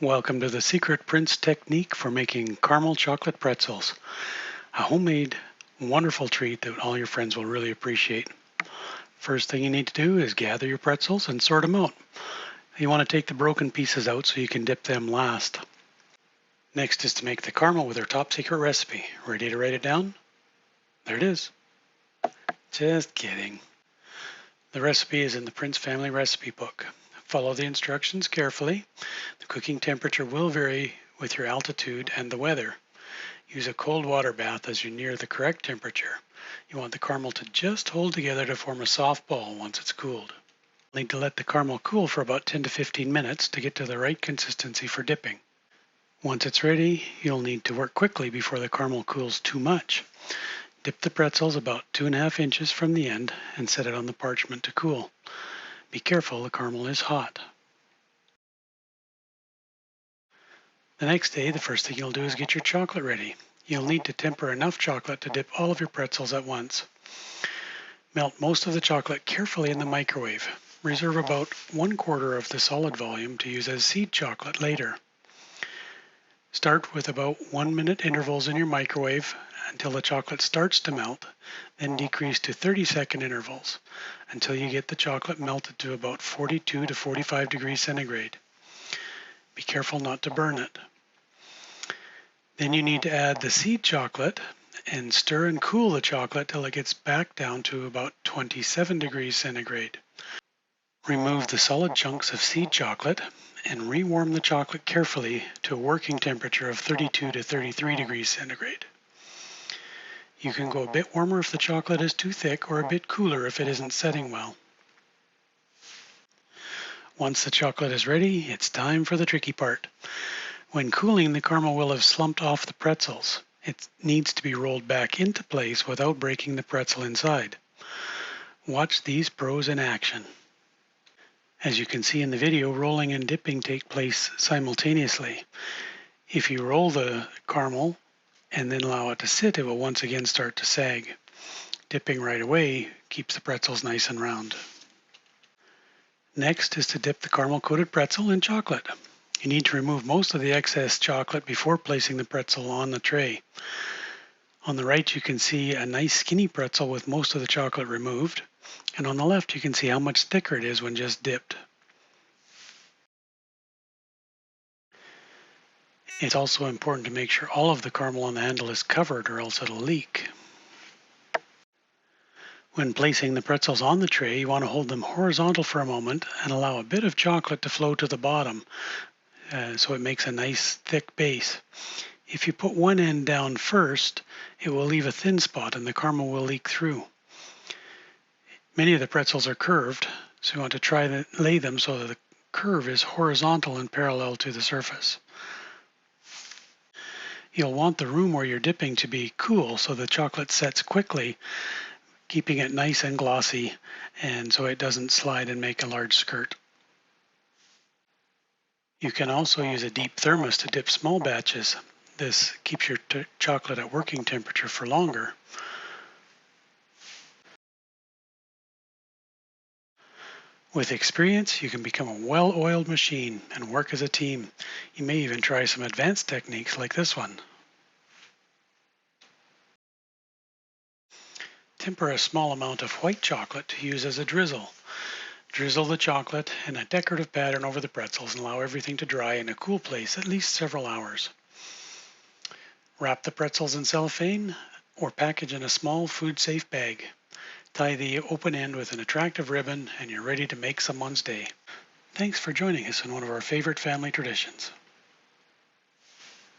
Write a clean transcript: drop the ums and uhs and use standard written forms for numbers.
Welcome to the secret Prince technique for making caramel chocolate pretzels, a homemade, wonderful treat that all your friends will really appreciate. First thing you need to do is gather your pretzels and sort them out. You want to take the broken pieces out so you can dip them last. Next is to make the caramel with our top secret recipe. Ready to write it down? There it is. Just kidding. The recipe is in the Prince Family Recipe Book. Follow the instructions carefully. The cooking temperature will vary with your altitude and the weather. Use a cold water bath as you're near the correct temperature. You want the caramel to just hold together to form a soft ball once it's cooled. You'll need to let the caramel cool for about 10 to 15 minutes to get to the right consistency for dipping. Once it's ready, you'll need to work quickly before the caramel cools too much. Dip the pretzels about 2.5 inches from the end and set it on the parchment to cool. Be careful, the caramel is hot. The next day, the first thing you'll do is get your chocolate ready. You'll need to temper enough chocolate to dip all of your pretzels at once. Melt most of the chocolate carefully in the microwave. Reserve about 1/4 of the solid volume to use as seed chocolate later. Start with about 1-minute intervals in your microwave until the chocolate starts to melt, then decrease to 30-second intervals until you get the chocolate melted to about 42 to 45 degrees centigrade. Be careful not to burn it. Then you need to add the seed chocolate and stir and cool the chocolate till it gets back down to about 27 degrees centigrade. Remove the solid chunks of seed chocolate and rewarm the chocolate carefully to a working temperature of 32 to 33 degrees centigrade. You can go a bit warmer if the chocolate is too thick or a bit cooler if it isn't setting well. Once the chocolate is ready, it's time for the tricky part. When cooling, the caramel will have slumped off the pretzels. It needs to be rolled back into place without breaking the pretzel inside. Watch these pros in action. As you can see in the video, rolling and dipping take place simultaneously. If you roll the caramel and then allow it to sit, it will once again start to sag. Dipping right away keeps the pretzels nice and round. Next is to dip the caramel-coated pretzel in chocolate. You need to remove most of the excess chocolate before placing the pretzel on the tray. On the right you can see a nice skinny pretzel with most of the chocolate removed, and on the left you can see how much thicker it is when just dipped. It's also important to make sure all of the caramel on the handle is covered or else it'll leak. When placing the pretzels on the tray, you want to hold them horizontal for a moment and allow a bit of chocolate to flow to the bottom so it makes a nice thick base. If you put one end down first, it will leave a thin spot and the caramel will leak through. Many of the pretzels are curved, so you want to try to lay them so that the curve is horizontal and parallel to the surface. You'll want the room where you're dipping to be cool so the chocolate sets quickly, keeping it nice and glossy and so it doesn't slide and make a large skirt. You can also use a deep thermos to dip small batches. This keeps your chocolate at working temperature for longer. With experience, you can become a well-oiled machine and work as a team. You may even try some advanced techniques like this one. Temper a small amount of white chocolate to use as a drizzle. Drizzle the chocolate in a decorative pattern over the pretzels and allow everything to dry in a cool place at least several hours. Wrap the pretzels in cellophane or package in a small food-safe bag. Tie the open end with an attractive ribbon and you're ready to make someone's day. Thanks for joining us in one of our favorite family traditions.